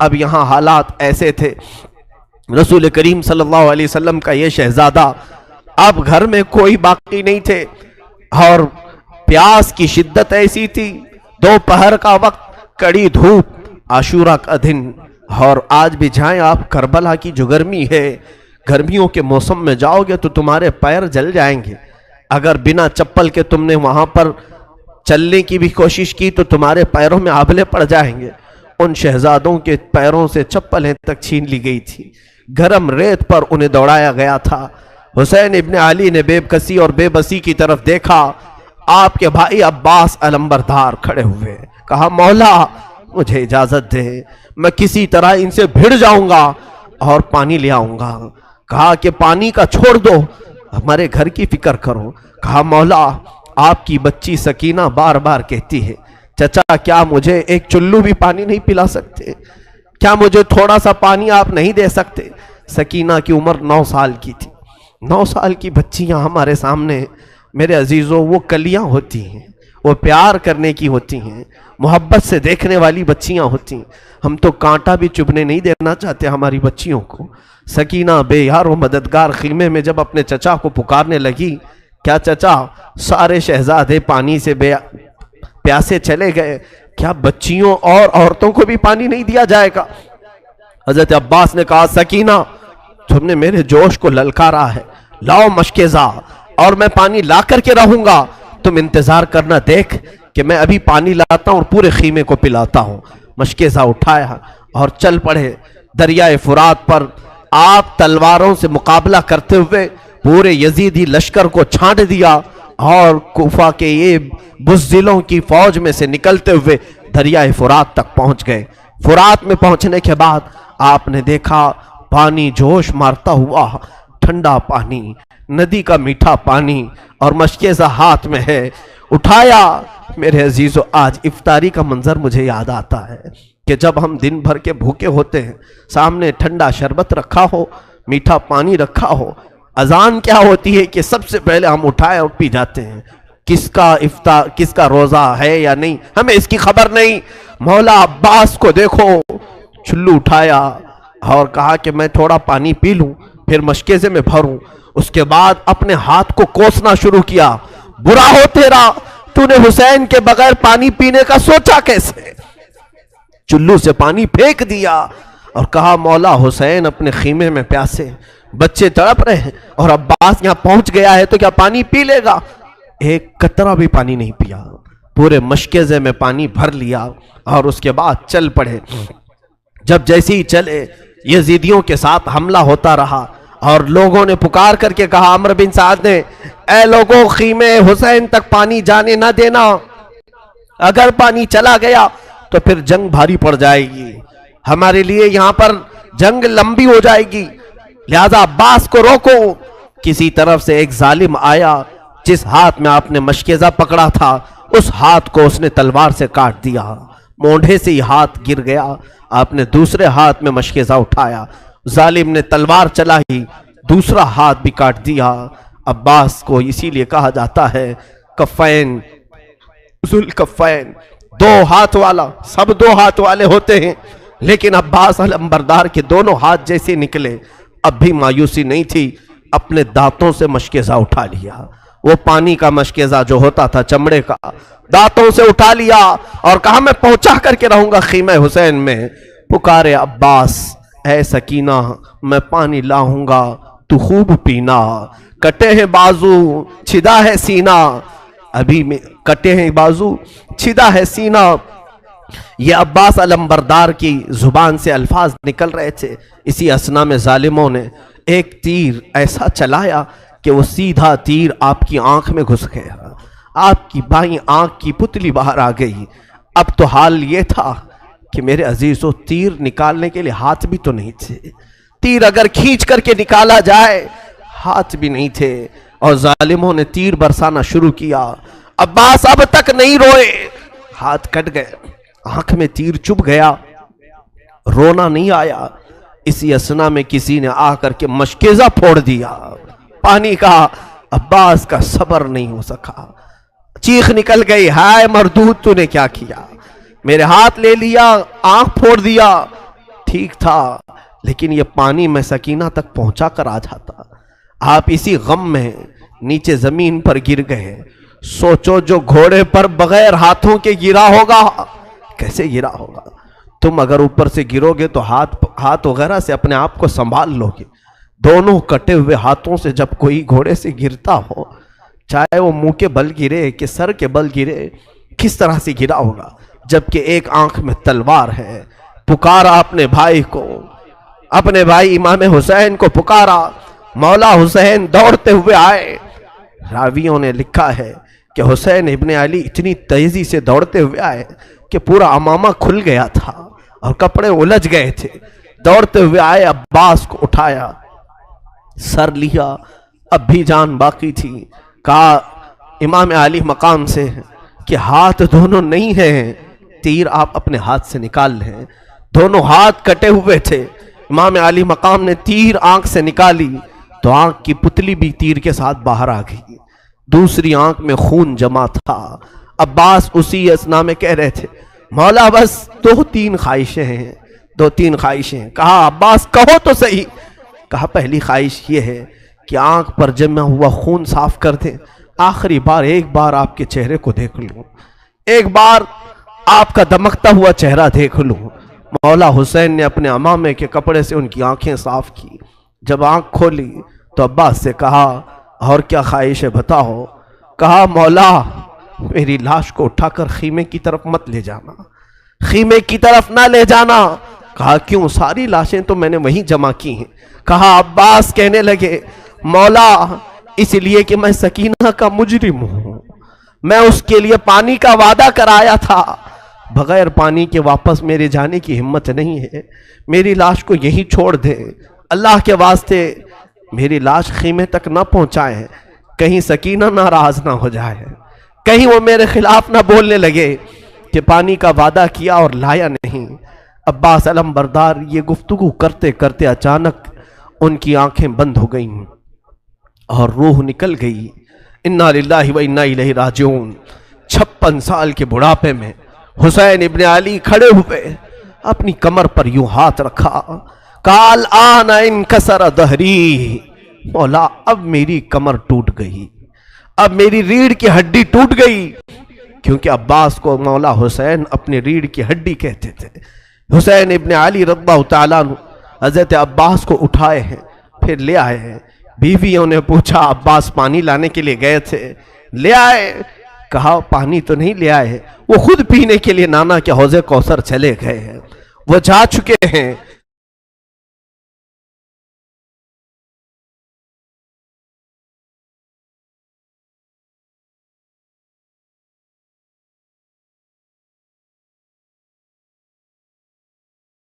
اب یہاں حالات ایسے تھے، رسول کریم صلی اللہ علیہ وسلم کا یہ شہزادہ اب گھر میں کوئی باقی نہیں تھے، اور پیاس کی شدت ایسی تھی، دوپہر کا وقت، کڑی دھوپ، عاشورہ کا دن، اور آج بھی جائیں آپ کربلا کی جو گرمی ہے، گرمیوں کے موسم میں جاؤ گے تو تمہارے پیر جل جائیں گے، اگر بنا چپل کے تم نے وہاں پر چلنے کی بھی کوشش کی تو تمہارے پیروں میں آبلے پڑ جائیں گے۔ ان شہزادوں کے پیروں سے چپلیں تک چھین لی گئی تھی، گرم ریت پر انہیں دوڑایا گیا تھا۔ حسین ابن علی نے بے کسی اور بے بسی کی طرف دیکھا، آپ کے بھائی عباس علمبردار کھڑے ہوئے، کہا مولا مجھے اجازت دے، میں کسی طرح ان سے بھڑ جاؤں گا اور پانی لے آؤں گا۔ کہا کہ پانی کا چھوڑ دو، ہمارے گھر کی فکر کرو۔ کہا مولا آپ کی بچی سکینہ بار بار کہتی ہے چچا کیا مجھے ایک چلو بھی پانی نہیں پلا سکتے، کیا مجھے تھوڑا سا پانی آپ نہیں دے سکتے؟ سکینہ کی عمر 9 سال کی تھی۔ 9 سال کی بچیاں ہمارے سامنے میرے عزیزوں وہ کلیاں ہوتی ہیں، وہ پیار کرنے کی ہوتی ہیں، محبت سے دیکھنے والی بچیاں ہوتی ہیں۔ ہم تو کانٹا بھی چبھنے نہیں دینا چاہتے ہماری بچیوں کو۔ سکینہ بے یار و مددگار خیمے میں جب اپنے چچا کو پکارنے لگی، کیا چچا سارے شہزادے پانی سے پیاسے چلے گئے، کیا بچیوں اور عورتوں کو بھی پانی نہیں دیا جائے گا؟ حضرت عباس نے کہا سکینہ تم نے میرے جوش کو للکارا ہے، لاؤ مشکیزہ اور میں پانی لا کر کے رہوں گا، تم انتظار کرنا دیکھ کہ میں ابھی پانی لاتا ہوں اور پورے خیمے کو پلاتا ہوں۔ مشکیزہ اٹھایا اور چل پڑے دریائے فرات پر۔ آپ تلواروں سے مقابلہ کرتے ہوئے پورے یزیدی لشکر کو چھانٹ دیا اور کوفہ کے یہ بزدلوں کی فوج میں سے نکلتے ہوئے دریائے فرات تک پہنچ گئے۔ فرات میں پہنچنے کے بعد آپ نے دیکھا پانی جوش مارتا ہوا، ٹھنڈا پانی، ندی کا میٹھا پانی، اور مشکیزہ ہاتھ میں ہے۔ اٹھایا۔ میرے عزیزو آج افطاری کا منظر مجھے یاد آتا ہے کہ جب ہم دن بھر کے بھوکے ہوتے ہیں، سامنے ٹھنڈا شربت رکھا ہو، میٹھا پانی رکھا ہو، اذان کیا ہوتی ہے کہ سب سے پہلے ہم اٹھائے اور پی جاتے ہیں۔ کس کا روزہ ہے یا نہیں ہمیں اس کی خبر نہیں۔ مولا عباس کو دیکھو، چلو اٹھایا اور کہا کہ میں تھوڑا پانی پی لوں پھر مشکیزے میں بھروں۔ اس کے بعد اپنے ہاتھ کو کوسنا شروع کیا، برا ہو تیرا، تو نے حسین کے بغیر پانی پینے کا سوچا کیسے؟ چلو سے پانی پھینک دیا اور کہا مولا حسین اپنے خیمے میں پیاسے، بچے تڑپ رہے ہیں اور عباس یہاں پہنچ گیا ہے تو کیا پانی پی لے گا؟ ایک قطرہ بھی پانی نہیں پیا، پورے مشکیزے میں پانی بھر لیا اور اس کے بعد چل پڑے۔ جب جیسے ہی چلے یزیدیوں کے ساتھ حملہ ہوتا رہا اور لوگوں نے پکار کر کے کہا، عمرو بن سعد نے، اے لوگوں خیمے حسین تک پانی جانے نہ دینا، اگر پانی چلا گیا تو پھر جنگ بھاری پڑ جائے گی، ہمارے لیے یہاں پر جنگ لمبی ہو جائے گی، لہذا عباس کو روکو۔ کسی طرف سے ایک ظالم آیا، جس ہاتھ میں آپ نے مشکیزہ پکڑا تھا اس ہاتھ کو اس نے تلوار سے کاٹ دیا، مونڈھے سے ہی ہاتھ گر گیا۔ آپ نے دوسرے ہاتھ میں مشکیزہ اٹھایا، ظالم نے تلوار چلائی، دوسرا ہاتھ بھی کاٹ دیا۔ عباس کو اسی لیے کہا جاتا ہے کفین، ذوالکفین، 2 ہاتھ والا، سب 2 ہاتھ والے ہوتے ہیں، لیکن عباس علمبردار کے دونوں ہاتھ جیسے نکلے، اب بھی مایوسی نہیں تھی، اپنے دانتوں سے مشکیزہ اٹھا لیا۔ وہ پانی کا مشکیزہ جو ہوتا تھا چمڑے کا، دانتوں سے اٹھا لیا اور کہا میں پہنچا کر کے رہوں گا خیمہ حسین میں۔ پکارے عباس، اے سکینہ میں پانی لاؤں گا تو خوب پینا، کٹے ہیں بازو چھدا ہے سینہ، ابھی میں کٹے ہیں بازو چھدا ہے سینہ۔ یہ عباس علمبردار کی زبان سے الفاظ نکل رہے تھے، اسی اثنا میں ظالموں نے ایک تیر ایسا چلایا کہ وہ سیدھا تیر آپ کی آنکھ میں گھس گیا، آپ کی بائیں آنکھ کی پتلی باہر آ گئی۔ اب تو حال یہ تھا کہ میرے عزیزو تیر نکالنے کے لیے ہاتھ بھی تو نہیں تھے، تیر اگر کھینچ کر کے نکالا جائے ہاتھ بھی نہیں تھے، اور ظالموں نے تیر برسانا شروع کیا۔ عباس اب تک نہیں روئے، ہاتھ کٹ گئے، آنکھ میں تیر چبھ گیا، رونا نہیں آیا۔ اسی اثنا میں کسی نے آ کر کے مشکیزہ پھوڑ دیا پانی کا۔ عباس کا صبر نہیں ہو سکا، چیخ نکل گئی، ہائے مردود تو نے کیا کیا، میرے ہاتھ لے لیا، آنکھ پھوڑ دیا۔ ٹھیک تھا لیکن یہ پانی میں سکینہ تک پہنچا کر آ جاتا. آپ اسی غم میں نیچے زمین پر گر گئے. سوچو جو گھوڑے پر بغیر ہاتھوں کے گرا ہوگا کیسے گرا ہوگا. تم اگر اوپر سے گرو گے تو ہاتھ وغیرہ سے اپنے آپ کو سنبھال لو گے. دونوں کٹے ہوئے ہاتھوں سے جب کوئی گھوڑے سے گرتا ہو, چاہے وہ منہ کے بل گرے کہ سر کے بل گرے, کس طرح سے گرا ہوگا. جبکہ ایک آنکھ میں تلوار ہے. پکارا اپنے بھائی کو, اپنے بھائی امام حسین کو پکارا. مولا حسین دوڑتے ہوئے آئے. راویوں نے لکھا ہے کہ حسین ابن علی اتنی تیزی سے دوڑتے ہوئے آئے کہ پورا امامہ کھل گیا تھا اور کپڑے الجھ گئے تھے. دوڑتے ہوئے آئے, عباس کو اٹھایا, سر لیا, اب بھی جان باقی تھی. کہا امام علی مقام سے کہ ہاتھ دونوں نہیں ہیں, تیر آپ اپنے ہاتھ سے نکال لیں. دونوں ہاتھ کٹے ہوئے تھے. امام علی مقام نے تیر آنکھ سے نکالی تو آنکھ کی پتلی بھی تیر کے ساتھ باہر آ گئی. دوسری آنکھ میں خون جمع تھا. عباس اسی اثنا میں کہہ رہے تھے مولا بس 2-3 خواہشیں ہیں, 2-3 خواہشیں. کہا عباس کہو تو صحیح. کہا پہلی خواہش یہ ہے کہ آنکھ پر جمع ہوا خون صاف کر دیں. آخری بار ایک بار آپ کے چہرے کو دیکھ لوں, ایک بار آپ کا دمکتا ہوا چہرہ دیکھ لوں. مولا حسین نے اپنے امامے کے کپڑے سے ان کی آنکھیں صاف کی. جب آنکھ کھولی تو عباس سے کہا اور کیا خواہش ہے بتاؤ. کہا مولا میری لاش کو اٹھا کر خیمے کی طرف مت لے جانا, خیمے کی طرف نہ لے جانا. کہا کیوں, ساری لاشیں تو میں نے وہیں جمع کی ہیں. کہا عباس کہنے لگے مولا اس لیے کہ میں سکینہ کا مجرم ہوں, میں اس کے لیے پانی کا وعدہ کرایا تھا, بغیر پانی کے واپس میرے جانے کی ہمت نہیں ہے. میری لاش کو یہیں چھوڑ دے, اللہ کے واسطے میری لاش خیمے تک نہ پہنچائے, کہیں سکینہ ناراض نہ ہو جائے, کہیں وہ میرے خلاف نہ بولنے لگے کہ پانی کا وعدہ کیا اور لایا نہیں. عباس علم بردار یہ گفتگو کرتے کرتے اچانک ان کی آنکھیں بند ہو گئیں اور روح نکل گئی. انا للہ و انا الیہ راجعون. 56 سال کے بڑھاپے میں حسین ابن علی کھڑے ہوئے, اپنی کمر پر یوں ہاتھ رکھا. قال آن انکسر ظہری. مولا اب میری کمر ٹوٹ گئی, اب میری ریڑھ کی ہڈی ٹوٹ گئی. کیونکہ عباس کو مولا حسین اپنی ریڑھ کی ہڈی کہتے تھے. حسین ابن علی رضی اللہ تعالیٰ عنہ حضرت عباس کو اٹھائے ہیں, پھر لے آئے ہیں. بیویوں نے پوچھا عباس پانی لانے کے لیے گئے تھے, لے آئے. کہا پانی تو نہیں لے آئے, وہ خود پینے کے لیے نانا کے حوض کوثر چلے گئے ہیں, وہ جا چکے ہیں.